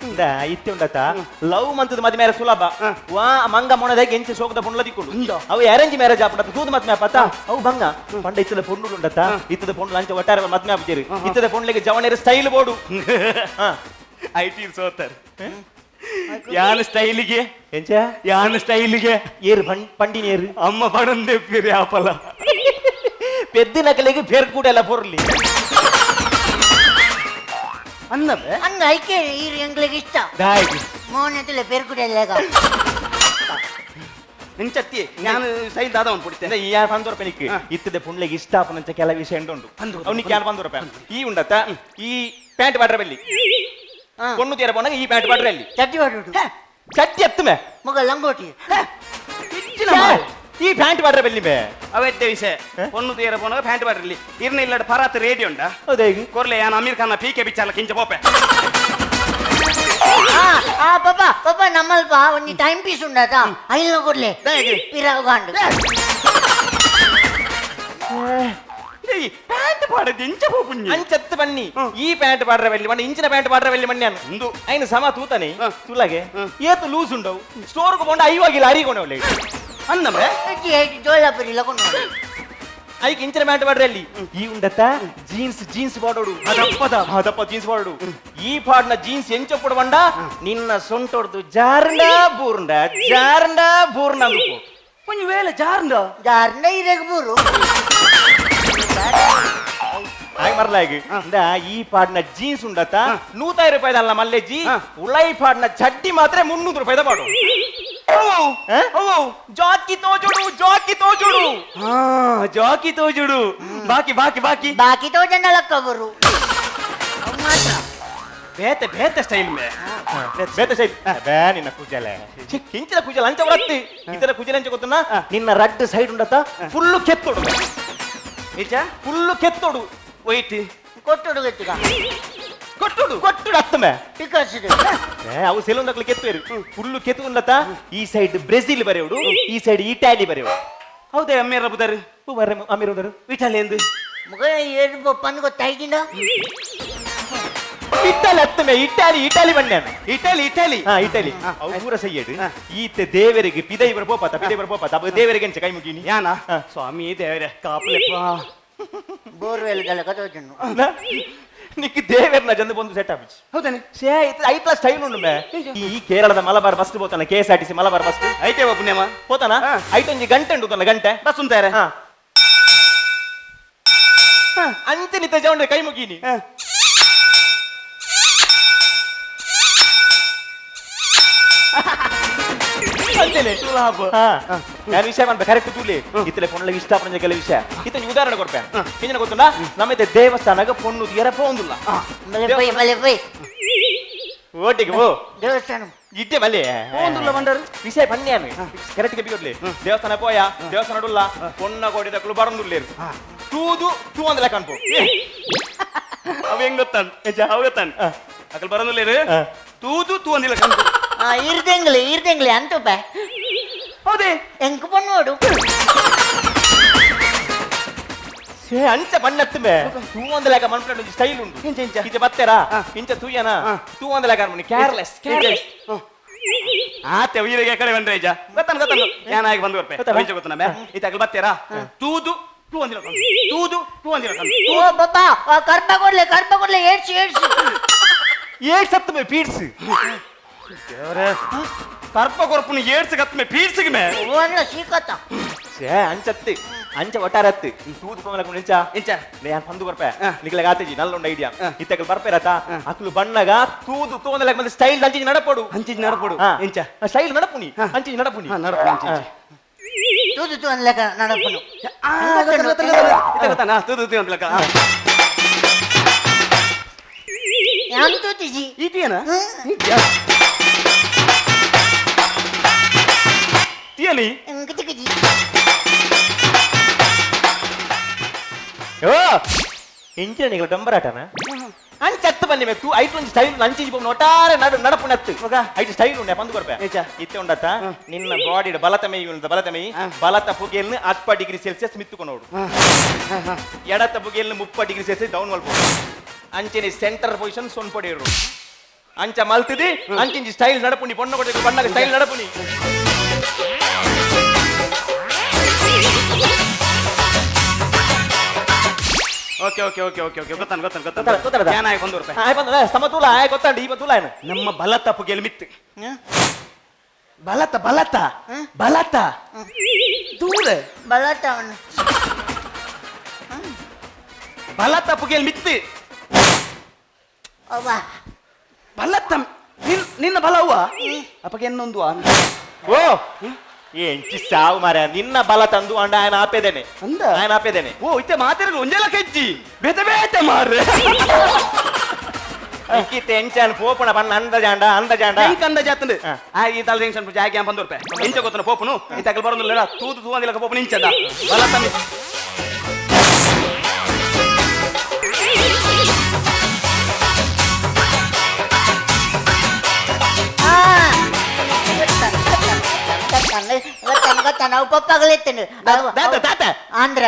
ಇತ್ತೆ ಉಂಡತ ಲವ್ ಮಂತದ ಮದ್ವೆ ಮ್ಯಾರೇಜ್ ಸುಲಭ ವಾ ಮಂಗ ಮೊಣದಾಗ ಎಂಚೆ ಸೋಗದ ಪೊಂಡ್ಲ ದಿಕ್ಕೊಂಡು ಅವು ಅರೇಂಜ್ ಮ್ಯಾರೇಜ್ ಆಪಡ ತೂದು ಮದ್ವೆ ಆಪತ್ತ ಅವು ಬಂಗ ಪಂಡ ಇತ್ತದ ಪೊಂಡು ಉಂಡತ ಇತ್ತದ ಪೊಂಡು ಲಂಚ ಒಟ್ಟಾರೆ ಮದ್ವೆ ಆಪಿದ್ದೀರಿ ಇತ್ತದ ಪೊಂಡ್ಲಿಗೆ ಜವನೇರ ಸ್ಟೈಲ್ ಬೋಡು ಐಟಿ ಸೋತರ್ ಯಾನ ಸ್ಟೈಲಿಗೆ ಎಂಚ ಯಾನ ಸ್ಟೈಲಿಗೆ ಏರು ಪಂಡಿನ ಏರು ಅಮ್ಮ ಪಡಂದೆ ಪೇರಿ ಆಪಲ ಪೆದ್ದಿನ ಕಲೆಗೆ ಪೇರ್ ಕೂಡ ಎಲ್ಲ ಪೊರ್ಲಿ ಅನ್ನವೇ ಅನ್ನ ಐಕೆ ಈ ಎಂಗ್ಲಿಗೆ ಇಷ್ಟ ದಾಯಿಗೆ ಮೋನೆತ್ತಲೆ ಪೇರ್ಕುಡಿ ಎಲ್ಲ ನಿಂಚತ್ತಿ ನಾನು ಸೈನ್ ದಾದ ಒಂದು ಪುಡಿತೆ ಈ ಯಾರು 100 ರೂಪಾಯಿಗೆ ಇತ್ತದ ಪುಂಡ್ಲಿಗೆ ಇಷ್ಟ ಅಪ್ಪನಂಚ ಕೆಲ ವಿಷಯ ಉಂಟು ಅವನಿಗೆ ಯಾರು 100 ರೂಪಾಯಿ ಈ ಉಂಡತ್ತ ಈ ಪ್ಯಾಂಟ್ ಬಾಡ್ರ ಬೆಲ್ಲಿ ಪೊಣ್ಣು ತೀರ ಪೊಣ್ಣಗೆ ಈ ಪ್ಯಾಂಟ್ ಬಾಡ್ರ ಅಲ್ಲಿ ಚಟ್ಟಿ ಹೊರಟು ಚಟ್ಟಿ ಎತ್ತುಮೆ ಮಗ ಲಂಗೋಟಿ ಈ ಪ್ಯಾಂಟ್ ಬಾಡ್ರ ಬೆಲ್ಲಿ ಮೇ ಅವತ್ತೆ ವಿಷಯ ಪೊಣ್ಣು ತೀರ ಪೊಣ್ಣಗೆ ಪ್ಯಾಂಟ್ ಬಾಡ್ರಲ್ಲಿ ಇರ್ನ ಇಲ್ಲ ಪರಾತ್ ರೇಡಿಯೋ ಉಂಡ ಹೌದಾ ಕೊರ್ಲೆ ಯಾನ್ ಅಮೀರ್ ಖಾನ್ ಪೀಕೆ ಬಿಚ್ಚಾಲ ಕಿಂಚ ಪೋಪೆ ಪಾಪ ನಮ್ಮಲ್ಪ ಒಂದು ಟೈಮ್ ಪೀಸ್ ಉಂಡಾತ ಐಲ್ ಕೊಡ್ಲೆ ಪಿರಾವ್ ಗಾಂಡು ಪ್ಯಾಂಟ್ ಬಾಡದು ಇಂಚ ಹೋಗುಂಜಿ ಅಂಚತ್ತು ಬನ್ನಿ ಈ ಪ್ಯಾಂಟ್ ಬಾಡ್ರ ಬೆಲ್ಲಿ ಮಣ್ಣ ಇಂಚಿನ ಪ್ಯಾಂಟ್ ಬಾಡ್ರ ಬೆಲ್ಲಿ ಮಣ್ಣೆ ಒಂದು ಐನು ಸಮ ತೂತಾನೆ ತುಲಾಗೆ ಏತು ಲೂಸ್ ಉಂಡವು ಸ್ಟೋರ್ಗೆ ಕೊಂಡು ಐವಾಗಿಲ್ಲ ಅರಿಗೊಂಡು ಒಳ್ಳೆ ಅನ್ನಮ್ರೆ ಜೋಳಪುರಿ ಲಕೊಂಡು ಐಕ್ ಇಂಚಿನ ಪ್ಯಾಂಟ್ ಬಾಡ್ರ ಅಲ್ಲಿ ಈ ಉಂಡತ್ತ ಜೀನ್ಸ್ ಬಾಡೋಡು ಅದಪ್ಪ ಜೀನ್ಸ್ ಬಾಡೋಡು ಈ ಪಾಡ್ನ ಜೀನ್ಸ್ ಎಂಚ ಪುಡವಂಡ ನಿನ್ನ ಸೊಂಟೊಡ್ದು ಜಾರ್ಂಡ ಬೂರ್ಂಡ ಅಂದುಕೋ ಒಂದು ವೇಳೆ ಜಾರ್ಂಡ ಇರೆಗ್ ಬೂರು ಆಗ ಮರ್ಲಾಗಿ ಈ ಪಾಡ್ನ ಜೀನ್ಸ್ ಉಂಡತ್ತ 100 ರೂಪಾಯಿದಲ್ಲ ಮಲ್ಲೆಜ್ಜಿ ಉಳೈ ಪಾಡ್ನ ಚಡ್ಡಿ ಮಾತ್ರ 300 ರೂಪಾಯಿದ ಬಾಡು ಜಾಕಿ ತೋಜುಡು ಬಾಕಿ ತೋಜಂಡ ಲಕ್ಕ ಬರು ಬೇತೆ ಸ್ಟೈಲ್ ಮೇ ಬೇತೆ ಸೈ ಬೇ ನಿನ್ನ ಕುಜಲೆ ಕಿಂಚಿನ ಕುಜಲ ಅಂಚ ಬರತ್ತಿ ಇತರ ಕುಜಲ ಅಂಚ ಗೊತ್ತನ ನಿನ್ನ ರಡ್ ಸೈಡ್ ಉಂಡತ್ತ ಫುಲ್ಲು ಕೆತ್ತೋಡು ಫುಲ್ಲು ಕೆತ್ತೋಡು ವೈಟ್ ಕೊಟ್ಟುಡು ಗತ್ತಿಗ ಕೊಟ್ಟುಡು ಹತ್ತಮೆ ಟಿಕರ್ಸಿಡು ಅವು ಸೆಲೂನ್ ಕೆತ್ತುವರು ಫುಲ್ಲು ಕೆತ್ತುಂಡತ್ತ ಈ ಸೈಡ್ ಬ್ರೆಜಿಲ್ ಬರೆಯೋಡು ಈ ಸೈಡ್ ಇಟಾಲಿ ಬರೆಯೋಡು ಹೌದೇ ಅಮ್ಮೇರ ಬುದಾರು ಅಮೀರ್ ಹೋದರು ಇಟಾಲಿ ಎಂದು ಮಗ ಏನು ಪನ್ ಗೊತ್ತಾಯ್ತಿಂದ ಇಟಾಲಿ ಹತ್ತಮೆ ಇಟಾಲಿ ಬನ್ನಿ ಇಟಾಲಿ ಅವು ಪೂರ ಸೈಯಡ್ ಈತೆ ದೇವರಿಗೆ ಪಿದೈವರ ಪೋಪತ ದೇವರಿಗೆ ಎಂಚ ಕೈ ಮುಗಿನಿ ಯಾನ ಸ್ವಾಮಿ ದೇವರೇ ಕಾಪಲೆಪ್ಪ ಬೋರ್ವೆಲ್ ಗಲ ಕತೋಜನ್ನು ನಿಕ್ಕೆ ದೇವರನ್ನ ಜಂದು ಬಂದು ಸೆಟ್ ಆಪಿಚ್ ಹೌದಾನೆ ಶೇ ಐತ್ಲ ಸ್ಟೈಲ್ ಉಂಡು ಮೇ ಈ ಕೇರಳದ ಮಲಬಾರ್ ಬಸ್ ಹೋತಾನ KSRTC ಮಲಬಾರ್ ಬಸ್ ಐತೆ ಪುಣ್ಯಮ ಹೋತಾನ ಐಟೊಂಜಿ ಗಂಟೆ ಉಂಟು ಗಂಟೆ ಬಸ್ ಉಂತಾರೆ ಅಂಚೆ ನಿತ್ತ ಜವಂಡ ಕೈ ಮುಗೀನಿ ನಾನು ವಿಷಯ ಮಾಡ್ಬೇಕು ಕರೆಕ್ಟ್ ತೂಲಿ ಇತ್ತಲೆ ಪೊಣ್ಣಗೆ ಇಷ್ಟ ಪಂಜ ಕೆಲ ವಿಷಯ ಇತ್ತ ಉದಾಹರಣೆ ಕೊಡ್ಪೆ ಹಿಂದಿನ ಗೊತ್ತುಂಡ ನಮ್ಮತ್ತೆ ದೇವಸ್ಥಾನಗ ಪೊಣ್ಣು ತೀರ ಪೋಂದುಲ್ಲ ಓಟಿಗೆ ಓ ದೇವಸ್ಥಾನ ಇದ್ದೆ ಮಲ್ಲಿ ಪೋಂದುಲ್ಲ ಬಂಡರು ವಿಷಯ ಪನ್ಯಾನು ಕರೆಕ್ಟ್ ಗೆ ಬಿಗೊಡ್ಲಿ ದೇವಸ್ಥಾನ ಪೋಯ ದೇವಸ್ಥಾನ ಡುಲ್ಲ ಪೊಣ್ಣ ಕೊಡಿದಕ್ಕಲು ಬರಂದುಲ್ಲೇರು ತೂ ಅಂದಲ ಕಾಣ್ಪೋ ಅವ ಹೆಂಗ್ ಗೊತ್ತಾನ್ ಅವ ಗೊತ್ತಾನ್ ಅಕಲ್ ಬರಂದುಲ್ಲೇರು ತೂ ಅಂದಿಲ್ಲ ಕಾಣ್ಪೋ ಈರ್ದೆಂಗ್ಲಿ ಅಂತಪ್ಪ ಹೌದೇ ಎಂಕ್ ಪಣ್ಣೋಡು ಅಂಚ ಬಣ್ಣತ್ತಮೆ ತೂ ಅಂದಲಾಗ ಮನ್ಪಡ ಸ್ಟೈಲ್ ಉಂಟು ಇಂಚ ಬತ್ತೇರಾ ಇಂಚ ತೂಯನ ತೂ ಅಂದಲಾಗ ಮನಿ ಕೇರ್ಲೆಸ್ ಆತೆ ವೀರಿಗೆ ಕಡೆ ಬಂದ್ರೆ ಇಜ ಗೊತ್ತಾನ ಯಾನಾಗಿ ಬಂದು ಬರ್ಪೆ ಗೊತ್ತಾನ ಮೇ ಇತಾಗಲ್ ಬತ್ತೇರಾ ತೂ ಅಂದಿಲ್ಲ ತೂ ಅಂದಿಲ್ಲ ಓ ಬಾಬಾ ಕರ್ಪ ಕೊಡ್ಲೆ ಏಡ್ಸಿ ಏಟ್ ಸತ್ತಮೆ ಪೀಡ್ಸ್ ಕರ್ಪ ಕೊರ್ಪುನ ಏಡ್ಸ್ ಕತ್ಮೆ ಪೀಡ್ಸಿಗೆ ಮೇ ಓನ ಸೀಕತ್ತ ಅಂಚತ್ತಿ ಅಂಚ ಒಟ್ಟಾರತ್ತಿ ತೂದು ಪಮಲ ಇಂಚ ನಾನು ಬಂದು ಬರ್ಪೆ ನಿಗಲ ಗಾತೆಜಿ ನಲ್ಲೊಂದು ಐಡಿಯಾ ಇತ್ತಕಲ್ ಬರ್ಪೇರತ ಅಕ್ಲು ಬಣ್ಣಗ ತೂದು ತೂಂದಲ ಬಂದ ಸ್ಟೈಲ್ ಅಂಚಿ ನಡಪಡು ಇಂಚ ಸ್ಟೈಲ್ ನಡಪುನಿ ಅಂಚಿ ನಡಪುನಿ ತೂದು ಅನ್ಲಕ ನಡಪನು ಗೊತ್ತಾನ ತೂದು ಅಂದ್ಲಕ ಯಾನ್ ತೂತಿಜಿ ಇಟಿಯನ ತಿಯಲಿ ಎಂಕತಿಕಜಿ ಓ ಇಂಚಿನ ನಿಗಲ ಡಂಬರಾಟನ ಅಂಚತ್ತು ಬನ್ನಿ ಮೇ ತೂ ಐಟ್ ಒಂದು ಸ್ಟೈಲ್ ಅಂಚಿಜಿ ಪೋನು ಒಟ್ಟಾರೆ ನಡಪು ನತ್ತು ಐಟ್ ಸ್ಟೈಲ್ ಉಂಡೆ ಬಂದು ಕೊರ್ಪೆ ಇತ್ತೆ ಉಂಡತ್ತ ನಿನ್ನ ಬಾಡಿ ಬಲತ ಬಲತ ಪುಗೆಲ್ನ 60 ಡಿಗ್ರಿ ಸೆಲ್ಸಿಯಸ್ ಮಿತ್ತುಕೊನೋಡು ಎಡತ ಪುಗೆಲ್ನ 30 ಡಿಗ್ರಿ ಸೆಲ್ಸಿಯಸ್ ಡೌನ್ ಮಲ್ಪೋಡು ಅಂಚೆನೆ ಸೆಂಟರ್ ಪೊಸಿಷನ್ ಸೊನ್ಪೊಡೆ ಇರು ಅಂಚ ಮಲ್ತಿದಿ ಅಂಚಿಂಚಿ ಸ್ಟೈಲ್ ನಡಪುನಿ ಬಣ್ಣ ಕೊಟ್ಟು ಬಣ್ಣಗ ಸ್ಟೈಲ್ ನಡಪುನಿ okay okay okay okay okay ಗೊತ್ತಾನ ಏನಾಗಿ 100 ರೂಪಾಯಿ ಆಯ್ ಬಂದ ಸಮತೂಲ ಆಯ್ ಗೊತ್ತಾಂಡಿ ಈ ತೂಲ ಏನು ನಮ್ಮ ಬಲತ ಪುಗೆಲ್ ಮಿತ್ತು ಬಲತ ಬಲತ ಬಲತ ದೂರ ಬಲಟ ಅವನು ಬಲತ ಪುಗೆಲ್ ಮಿತ್ತು ಅವ್ವ ಬಲತ ನಿನ್ನ ಬಲವ್ವ ಅಪ್ಪಗೆ ಇನ್ನೊಂದು ಓ ಎಂಚಿ ಸಾವು ಮಾರ ನಿನ್ನ ಬಲ ತಂದು ಅಂಡ ఆయన ಆಪೇದೇನೆ ಅಂದ ఆయన ಆಪೇದೇನೆ ಓ ಇತ್ತೆ ಮಾತಿರಲು ಒಂಜೆಲ್ಲ ಕೆಜ್ಜಿ ಬೇತೆ ಬೇತೆ ಮಾರ್ರೆ ಈ ಟೆನ್ಷನ್ ಪೋಪುನ ಬಣ್ಣ ಅಂದ ಜಾಂಡ ಹೆಂಗ್ ಅಂದ ಜಾತಂದು ಈ ತಲೆ ಟೆನ್ಷನ್ ಜಾಗಿ 100 ರೂಪಾಯಿ ಇಂಚ ಗೊತ್ತನ ಪೋಪುನು ಈ ತಗಲ್ ಬರೋದಿಲ್ಲ ತೂದು ತೂಂದಿಲ್ಲ ಪೋಪುನ ಇಂಚದ ಬಲ ತಮ್ಮಿ ಗೊತ್ತಾನ ಉಪ್ಪಗ್ಲಿತ್ತೇನೆ ದಾತ ಆಂಧ್ರ